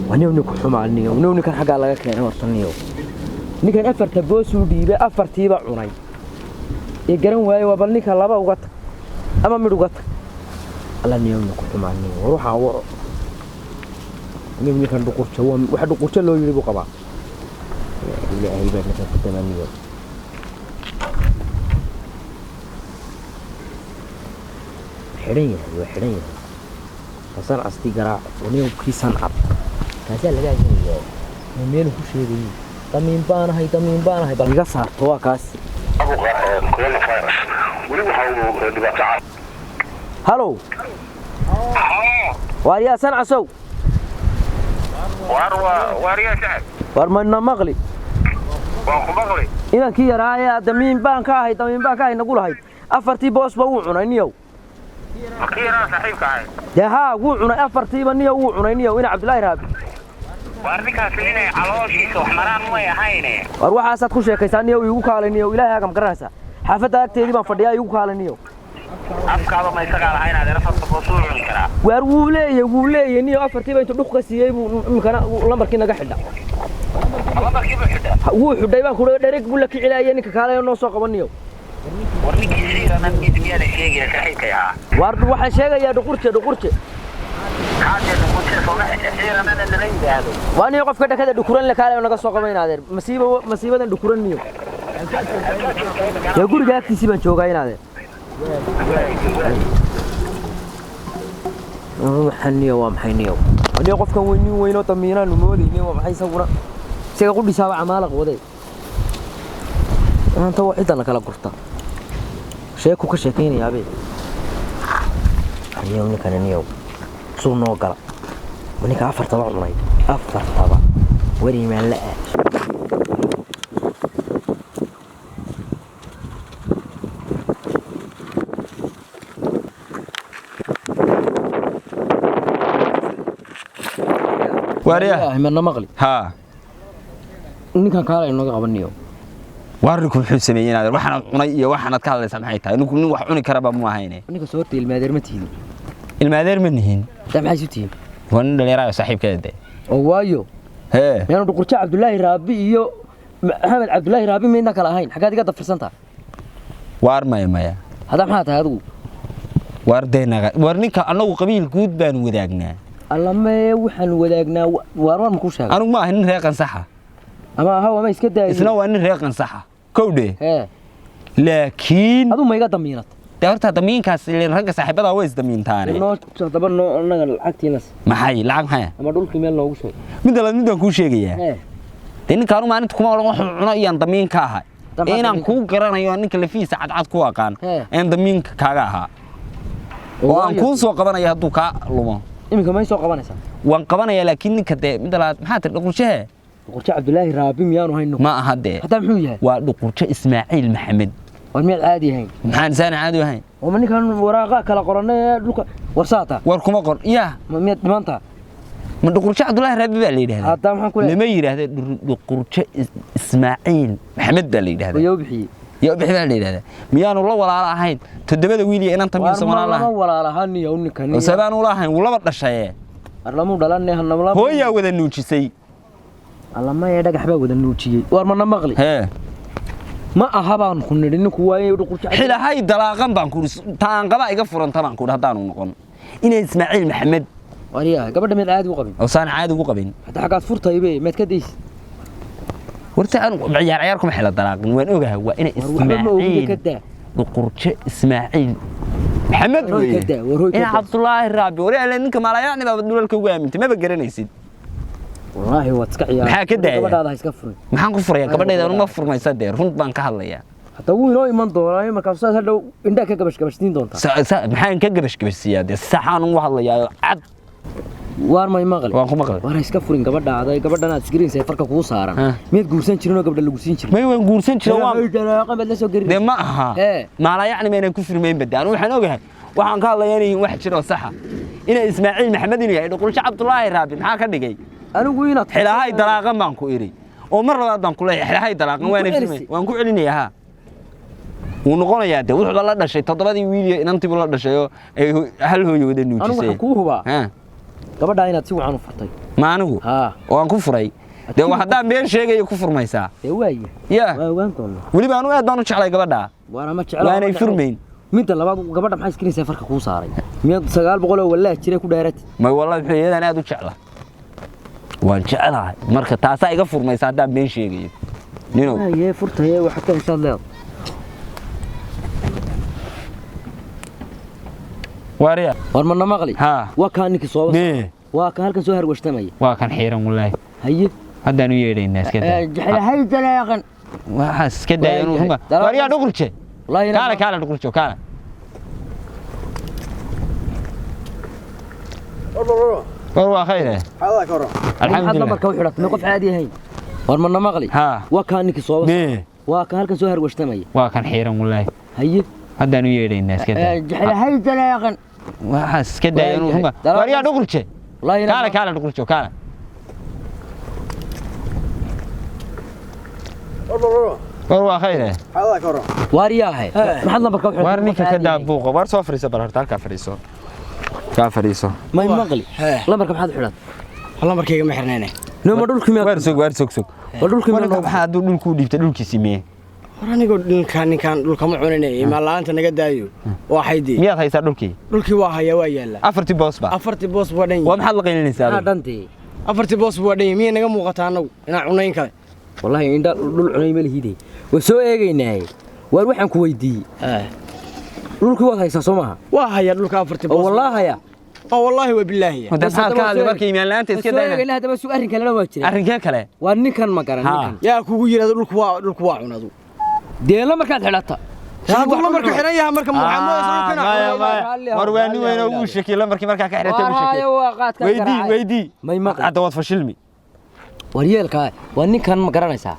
ونيو حمالني ونيو كان حق على كان ورطنيو نكان أفرت بوسو ديبه أفرتي بعناي يجرن واي وبلنيك الله بوقت أما مروقت الله نيو حمالني وروح عور نيو كان دقورش هو واحد دقورش لو يجيبه قبا لا هي بقى مثلا في الثمانية حرية فصار عصتي قراع ونيو كيسان عب كاسة لقى جنيه ومينو كشيء تمين بانه هاي بلقى صار هو كاس أبو كورونا فيروس ولو حاولوا دبعة هلو واريا سن عسو واريا سعد ورمنا مغلي مغلي إذا كي رايا تمين بان كاهي نقول هاي أفرتي بوس بوعنا نيو أخيرا صحيح كاي يا ها وعنا أفرتي بنيو وعنا نيو إنا عبد الله رابي وارنيكا سليني علوشي وحمران ما يهيني وروح أسد كل شيء كيساني ويوكالني وإلهي كم كرهسا حافظة أكتيري ما فديا يوكالني أفكار ما يسقى على هنا ده رفض بوصول الكلام وولي نيو أفرتي بنت دخل سيء ممكن لمبر كنا قحدا لمبر كيف حدا هو حدا يبان كله دريك يقول لك علاية إنك كاله نص قبنيو ورنيك يصير أنا ميت مية شيء كحيك يا وارد واحد شيء يا دقورته هذا دقورته صنع يصير أنا اللي عندي هذا وأنا يوقف كذا دكورن لك على ونقص قبين هذا مصيبة دكورن نيو يقول جاك تسيبن شوكاين هذا محنيو ومحنيو أنا يوقف كم وينو تمينا نمودي نيو ومحي سورة سيقول لي سبع عمالك وذي أنت واحد أنا كلا قرطة شيكو كشكيني يا أبي اليوم كان اليوم صورنا وقلا ونيك أفر طبع عمري أفر طبع وري من لقى واريا من مغلي ها نيك كان قال إنه قبلنيو واركم حب سميين هذا وحنا عني وحنا تكلم سمحيتها إنكم نوح عني كربا مو هينه نيك صورتي المادير متين المادير منهن تم حاجتين وأنا اللي رأي صاحب كذا وايو ها يعني دقورتي عبد الله رابي يو محمد عبد الله رابي مين كلا هين حاجات قد فرسنتها وار ما هذا محاتها هذا واردينا وارنيك أنا وقبيل جود بان وداعنا الله ما وحن وداعنا وارون مكوش هذا أنا ما هن ريقا صحة أما هو ما يسكت إسنا هن ريقا صحة كودي ها لكن هذا ما يقدر ضمينات دورتها ضمين كاس اللي رجع صاحبها ويز ضمين ثاني إنه تعتبر إنه أنا الحكي ناس ما هي لعن هاي أما دول كمية لو شيء من ده كل شيء جيه لأن كانوا معنا تكون عنا ين ضمين كاها إيه أنا كون كرنا يوانك اللي فيه ساعات عاد كوا كان إن ضمين كاها وأن كون سوق قبنا يهدو كا لما إيه كمان سوق قبنا سا وأن قبنا يلاكين كده من ده ما تقول شيء دقورتي عبد الله رابي ميانو هين ما هده حتى محوية ودقول شيء إسماعيل محمد والميل عادي هين محن سنة عادي هين ومن كان وراقة كلا قرنا لوك ورساته وركم أقر يا ميت مانتا من دقول شيء عبد الله ربي باللي ده هذا محن كله لما يرى هذا دقول شيء إسماعيل محمد باللي ده ويوبحي يوبحي باللي ده ميان الله ولا على هين تدبر ويلي أنا تمين سمعنا الله ولا على هني يومني كني وسبان ولا هين ولا بدر شيء أرلمو دلنا هنملا هو يا وذا نوتشي الله ما يدق حبا وذا نوتشي وارمنا مغلي ها ما أهبان كنا لأنه كواي ودقول حلا هاي دلاغان بانكور تان قبا إيجا فرن طبعا كور هدانو نقول إن إسماعيل محمد ورياه قبل من العاد وقبل أو صان عاد وقبين حتى حاجات فرطة يبي ما تكديش ورتان عياركم حلا دلاغان وين أوجه هو إن إسماعيل بقرش إسماعيل محمد إن عبد الله الرابي وريا لأنك ما لا يعني بدول الكوام أنت ما بقرن يصير والله هو تسكعي maxaa ka daaya gabadha hada iska furay maxaan ku furaya gabadheeda uma furmaysa deer run baan ka hadlayaa hatta uu inoo iman doonaa marka saas hadhow indha ka gabashtiin doonta maxaan ka gabashsiyaa deer saxaan u hadlayaa cad waar ma maqal waan ku maqal waar iska furin gabadhaada gabadhana aad screen say farka kugu saaran mid guursan jirin oo gabadha lagu siin jiray may waan guursan jiray waan qamad la soo garin de ma aha ma la yacni meena ku firmeen badaan waxaan ogahay waxaan ka hadlayaa in wax jiro saxa ina Ismaaciil Maxamed in yahay dhaqulka Cabdullaahi Raabi maxaa ka dhigay anigu inaad xilahay dalaaqan baan ku iri oo mar labaad baan ku leeyahay xilahay dalaaqan waan ku celinayaa uu noqonayaa de wuxuu la dhashay todobadii wiil inantii la dhashay oo hal hooyo wada nuujisay anigu ku hubaa gabadha inaad si wacan u fartay ما أنا وأنا كفري ده واحد دام بين شيء يكفر ما يسا يا وين والله ولي بانو aad baan u jeclay gabadha waana ma jeclaa waana furmeyn midda labaad gabadha maxay iskrinaysaa farka ku saaray 900 oo walaa jiray ku dheerat ma wallahi xiyadaan aad u jeclaa waan jeclahay marka taas ay iga furmaysa hadaan been sheegayo nino ay furtay waxa ka insha Allah wariya warmana maqli waa kaaninki soo waa ka halkan soo harwashtamay waa kan xiiran wallahi haye hadaan u yeedhaynaa iska daa hay dalaaqan waxa iska daa inuu wariya dhuqurje wallahi kaala dhuqurjo kaala waa khayr هذا كرم الحمد لله marka wuxuu dhaqmay qof caadi ahayn warmana maqli waa kaaninki soo waa ka halkan soo harwashtamay waa kan xiiran wallahi haye hadaan u yeedhaynaa iska daa hay dalaaqan waxa iska daa inuu wariya dhuqurje wallahi kaala dhuqurjo kaala waa khayr هذا كرم waariyaahay maxad lambarka wuxuu warninka ka daabuuqo war soo fariiso bar harta ka fariiso ka fariiso may maqli lambarka maxad xidhan lambarkayga ma xirnayne nima dhulkii ma war sog dhulkii ma waxa adu dhulku dhiibtay dhulkiisi mee war anigu ninkan dhulka ma cunanay ma laanta naga daayo waxaydi miyaad haysaa dhulkii waa haya waa yaala afarti boos waa dhan waa maxad la qeylinaysaa dhantii afarti boos waa dhan miya naga muuqata anagu inaan cunayn kale wallahi inda dhul cunay ma lihiday way soo eegaynaa war waxaan ku weydiiyay dhulkii waad haysaa Soomaha waa haya dhulka afarti boos wallahi wa billahi wada xaalka hada markay iimaan laanta iska dayna soo eegaynaa hadaba suu arrin kale waa jiray arrinka kale waa ninkan ma garan ninkan yaa kugu yiraahdo dhulku waa cunadu deela markaad xidhata marka xiran yahay marka Muhammad war waani weyn oo uu shakiyo markii marka ka xirtay uu shakiyo weydii may maqal hadda wad fashilmi waryeelka waa ninkan ma garanaysaa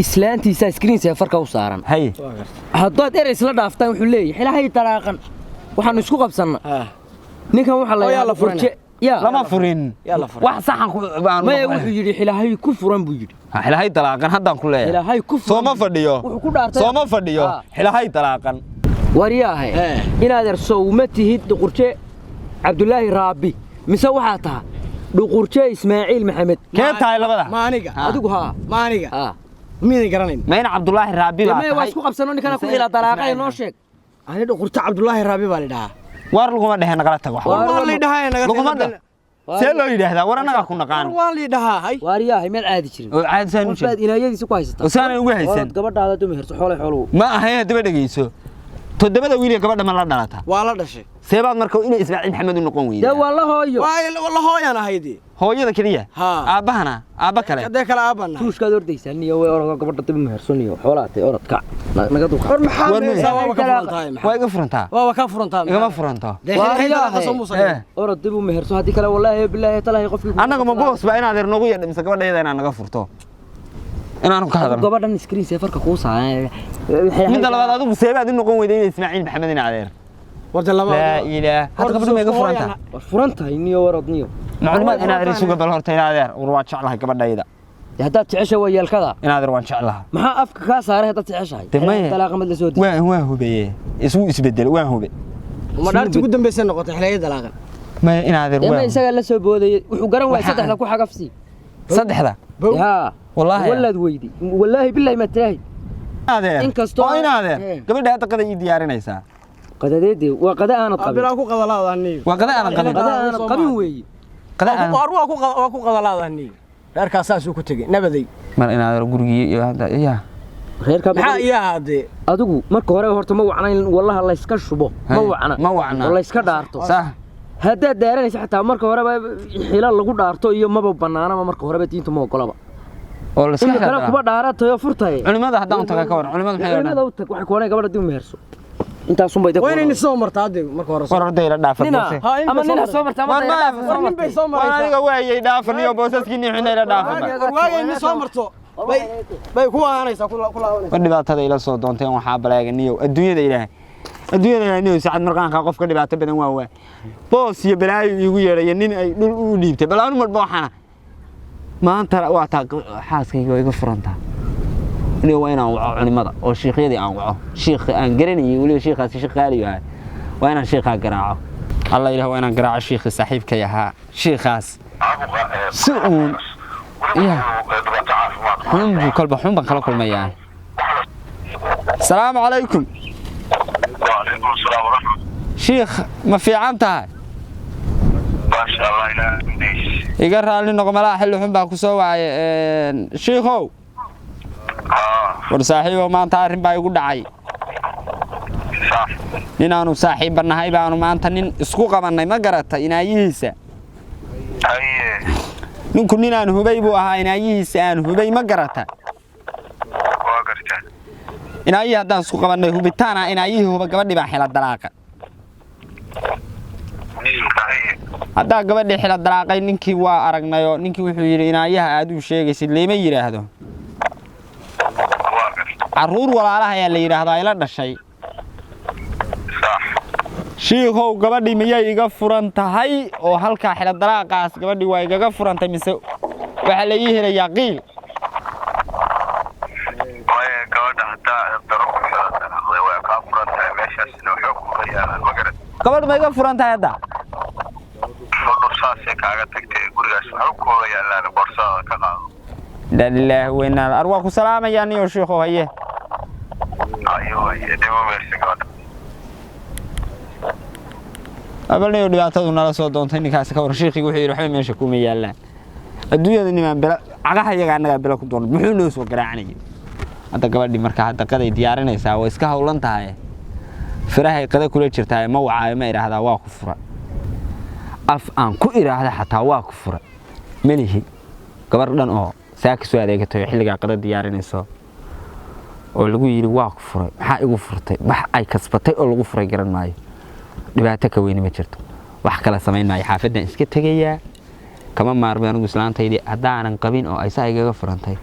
islaantiisa screen safarka u saaran hay haddaad ereys la dhaaftaan wuxuu leeyahay ilaahay taraaqan waxaan isku qabsanaa ninkan waxa la yaabaa lama furin wax saxan ku baan ma wuxuu yiri ilaahay ku furan buu yiri ilaahay talaaqan haddaan ku leeyahay ilaahay ku furan sooma fadhiyo sooma fadhiyo ilaahay talaaqan wariyaahay inaad arso uma tihid dhuqurje Abdullaahi Raabi mise waxa tahay dhuqurje Ismaaciil Maxamed kee tahay labada maaniga adigu maaniga miin garanayn mayna Abdullaahi Raabi baa tahay ma isku qabsano ninkana ku ila talaaqay noo sheeg ani dhuqurta Abdullaahi Raabi baa la dhahaa war laguma dhahay nagala tag wax war la dhahay naga see loo yiraahdaa war anaga ku naqaan war la dhahaa hay waariyaahay meel caadi jirin oo caadi saan u jeed inaayadiisa ku haysata oo saan ugu haysan gabadhaada dumarto xoolo ma ahayn daba dhageyso todobada wiil ee gabadha ma la dhalata waa la dhashay seebaad markaa inay Ismaaciil Maxamed u noqon weeyay wallahi hooyan ahaydi hooyada kaliya aabahana aaba kale kadee kala aabana tuushkaad ordaysan iyo way orod gabadha dib ma hersaniyo xoolaatay orodka naga duqa war maxaa waa iga furantaa waa ka furantaa igama furantaa orod dib ma herso hadii kale wallahi billahi talaahi qofkii anaga ma boos ba inaad ernogu yeedhimsa gabadhayda inaan naga furto inaan ka hadalno gabadhan screen safarka ku saaray mid labaad adigu seebaad noqon weyday Ismaaciil Maxamed in adeer warda lama la ilaa hada gabadhu ma iga furantaa niyo waradniyo macluumaad in adeer isuga bal horta in adeer waa jeclahay gabadhayda hadda jeceshay wayalkada in adeer waan jeclahay maxaa afka ka saaray hadda jeceshay talaaqamad la soo diiday waa hubeeye isbedel waan hube ma dhaarti ugu dambeysay noqotay xilliga talaaqan ma in adeer waa isaga la soo booday wuxuu garan waayay saddexda ku xagafsi saddexda والله ولد ويدي والله بالله ما تراهي هذا إن هذا قبل ده قد يديارنيسا قدادي وقد أنا قبل بلا كو قدلا هني وقد أنا قبل وي قد أنا كو قدلا هني reerka saasuu ku tagay nabaday mar in aad gurigii ya reerka maxaa yaade adigu marka hore horta ma wacnayn wallahi la iska shubo ma wacna la iska dhaarto sax hadda daaranaysa xataa marka hore xilal lagu dhaarto iyo maba banaana marka hore diintu ma ogolaba oo la iska kala kuba dhaaratayo furtay culimada haddaan taga ka waran culimada maxay yiraahdaan waxay ku wanay gabadha dib meherso intaas un bay dadku wayna soo martaa marka hore war orday la dhaafay ama nin soo martaa war nin bay soo martaa aniga waayay dhaafaniyo boosaskii nin xinay la dhaafay waayay nin soo marto bay ku aanaysa ku laawanaysa war dhibaatada ila soo doonteen waxa balaaganiyo adduunyada ilaahay niyo saacad markaan qofka dhibaato badan waa boos iyo balaayo igu yeeray nin ay dhul u dhiibtay balaan marba waxana maanta waa taa xaaskayga iga furanta inuu waa inaan waco culimada oo sheekhyadii aan waco sheekh aan garanayay waliba sheekhaasi sheekh qaali waa inaan sheekha garaaco الله إله وأنا قراء الشيخ صاحب كيها شيخاس سؤون يا حنبو كلب حنبا كلا كل ميان السلام عليكم وعليكم السلام ورحمة الله. شيخ ما في عمتها ما شاء الله إلى ديش. يقرأ لي نقم لا حلو حنبا كسوة شيخو ورساحيبه ما أنت عارف بقى يقول دعي صح. نينانو صاحب برناهاي بانو ما أنت نين اسكو قبنا ما قرأت إنايهسا أي. نكون نينان هبي بو أها إنايهسا أن هبي ما قرأت وقرته. إنايه هذا اسكو قبنا هبتانا إنايه هو قبل ما حلا الدلاقة أي. هذا قبل حلا الدلاقة نينكي وأرجنا يو نينكي وحير إنايه أدو شيء يصير ليه ما يرهده عرور ولا لها يا اللي يرهده إلا الشيء شيخو gabadhii miyay iga furan tahay oo halka xilad dalaaqaas gabadhii way iga furantay mise waxa la ii helay yaqiin way gabadha hataa darro way ka furantay meeshaas wuxuu ku leeyahay magarad gabadh ma iga furan tahay hadda saasay kaaga tagtay gurigaas wuxuu ku leeyahay borsada ka qaado lillahi wa inna ilaihi arwaa ku salaamayaan iyo sheekho haye ayo demo meesha gabadha abalniyo dhibaatadu nala soo doontay ninkaas ka war sheekhigu wuxuu yiri waxba meesha kuma yaalaan adduunyada niman bela cagaha iyaga anaga bela ku doonay muxuu noo soo garaacanay hadda gabadhii marka hadda qaday diyaarinaysaa way iska hawlan tahay firahay qada kula jirtaa ma wacaayo ma iraahdaa waa ku fura af aan ku iraahda xataa waa ku fura malihi gabar dhan oo saaka soo adeegatay xilliga qada diyaarinayso oo lagu yiri waa ku furay maxaa igu furtay wax ay kasbatay oo lagu furay garan maayo dhibaato ka weyn ma jirto wax kala sameynay xaafadan iska tagayaa kama maarmeen ugu islaantaydii hadaanan qabin oo ay saayiga furantay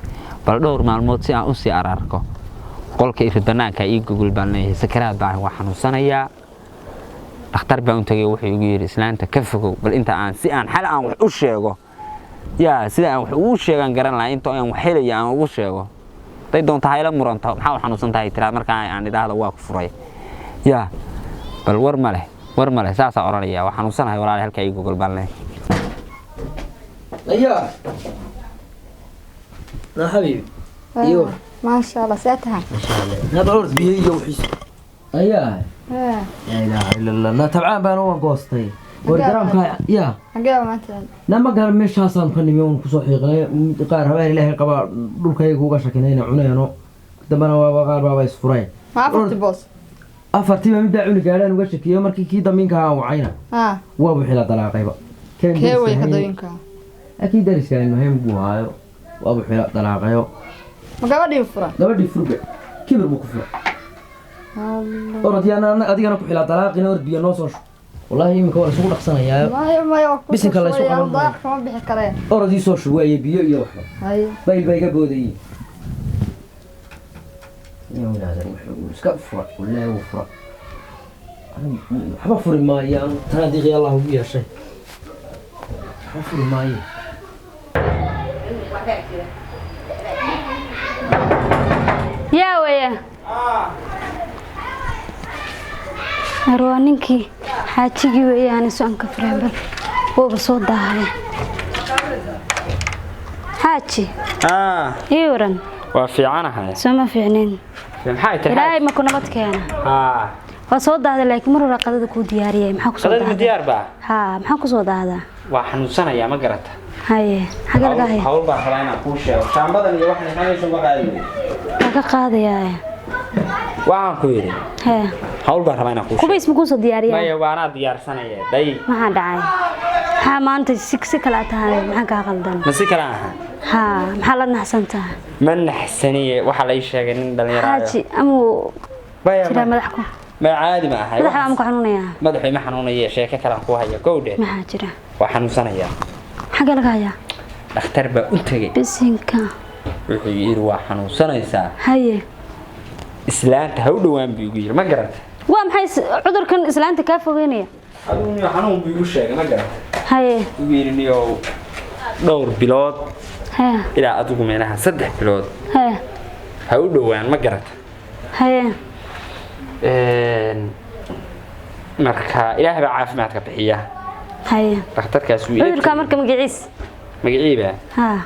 bal dhowr maalmood si aan u sii ararko qolka irid banaanka ii gogol baalnay sakaraad baan wax xanuunsanayaa dhakhtar baan u tagay wuxuu igu yiri islaanta ka fogow bal inta aan si aan xal aan wax u sheego yaa sida aan wax ugu sheegan garan lahayn inta aan wax helay aan ugu sheego day doonta hayla muranta maxaa xanuunsan tahay tira marka aan idhaahdo waa ku furay yaa bal war ma leh saasa oranaya waxaan xanuunsanahay walaal halka ay Google baalnay ayaa na habibi iyo ما شاء الله ساتها na bawr biyo wixii ayaa la ilaha illa allah na tabcaan baan oo goostay war garamka yaa حقيقة ما أنت na ma garan meeshaasaan ka nimiyoon ku soo xiiqnay qaar habeen ilaahay qaba dhulkayga uga shakinayna cunayno dambana waa qaar baa isfuray ما عرفت بوس afartiba mid aa cuni gaadhaan uga shakiyo markii kii damiinka aan wacayna waa buuxila dalaaqayba كيف ويكدوينك akii dariska muhiim buu haayo waa buuxila dalaaqayo ما قبل يفرق gabadhii furbe kibir buu ku furay orodiyana adigana ku xila dalaaqina ord biyo noo soo wallahi imika waa isugu dhaqsanayaa ما يوقف بسنك الله يسوق على ضاق ما بيحكي orodii soo shuweeyay biyo iyo waxba هاي bayl bay ga boodayeen يا ولاد اسكت فرق ولا هو فرق حبا فرق ماي تنادي الله ويا شيء حبا فرق ماي يا ويا أروانينكي حاجيجي ويا أنا سؤال كفرين بل هو بصوت داهي حاجي يورن وفي عنها سما في عنين maxay tahay ilaahay ma kuna bad keena waa soo daahday laakiin mar hore qadada ku diyaariyay maxaa ku soo daahday qadada diyaar ba maxaa ku soo daahdaa waa xanuunsanaya ma garata haye xaga laga hayo hawl baa rabaa inaan kuu sheego shaambadan iyo waxaan meesha uga qaadayo ka qaadayaa waxaan ku yiri hawl baa rabaa inaan kuu sheego kubays ma ku soo diyaariyay maya waana diyaarsanaya day maxaa dhacay maanta si kala tahay maxaa ka qaldan ma si kala aha maxaa la naxsantaa ma naxsaniye waxa la ii sheegay nin dhalinyaro xaaji amu tira madaxku ma caadi ma ahay madaxa ma xanuunaya madaxay ma xanuunaya sheeko kale ku haya gowdhe maxaa jira waa xanuunsanaya xaga laga haya dhakhtar baa u tagay bisinka wuxuu yiri waa xanuunsanaysaa haye islaanta ha u dhawaan buu yiri ma garanta waa maxay cudurkan islaanta ka fogeynaya aduu xanuun buu sheegay ma garanta haye uu yiri niyo dhowr bilood ilaa adigu meelaha 3 bilood ha u dhawaan ma garata marka ilaahay baa caafimaadka bixiya هاي dhakhtarkaas wuu عذر كامر كم جعيس magaciiba ها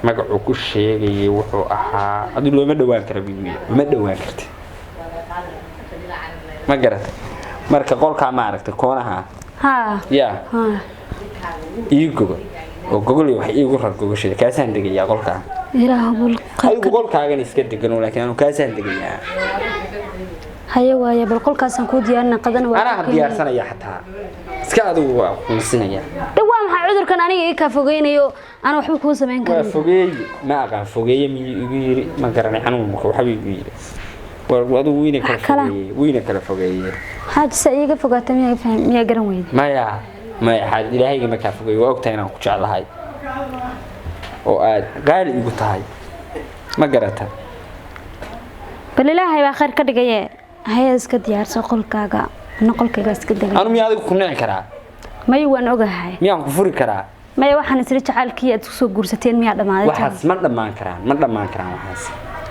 magacuu ku sheegay wuxuu ahaa aduu looma dhawaan karo biyo ma dhawaan kartid ma garatay marka qolka ma aragtay koonaha ها ya ها iigo oo gogol wax iigu rag gogoshay kaasaan degayaa qolka إله بول ay gogolkaagan iska degan laakiin aanu kaasaan degayaa هيا ويا بالقول كاسن كودي أنا قدنا anaa diyaarsanaya xataa iska adigu waa qunsinaya دوام عذر كان أنا إيه كفوجينيو أنا وحبي كون سمين waa كان fogeey ma aqaan fogeey igu yiri ma garanay xanuunka waxa igu yiri waa adigu wiina kala fogeeyay حاج سعيد فوجات مية فهم مية جرام وين maya xaad ilaahayga ma ka fogeey waa ogtahay inaan ku jeclahay oo aad qaali igu tahay ma garata بالله هاي آخر كده جاي هاي إسكت ديار سقول كاجا نقول كاجا إسكت دقيق anu miyaa adigu ku nici karaa ما يوان أوجه هاي miyaan ku furi karaa ما يوحنا نسرج على كي تسوق جرستين مية دم هذا waxaas ma dhammaan karaan waxaas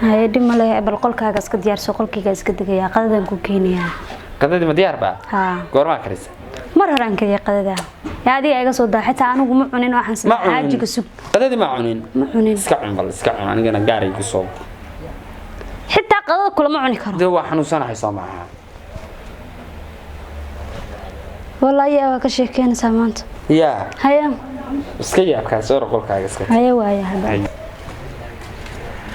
هاي دي ملا بالقول كاجا إسكت ديار سقول كاجا إسكت دقيق قدر كوكينيا qadadii ma diyaar baa ها goorma karisa مرة رانك يا قدر يا دي أيها صودا حتى أنا قوم عنين وحنس حاجة كسب qadadii ma cunin ما عنين iska cun bal iska cun anigana gaari ku soo حتى قدر كل ما عني كرو dee waa xanuunsanahay soo maaha والله يا كشيء كان سامانت yaa هيا iska yaabkaa soo qolkaaga iska هيا ويا هذا Ay.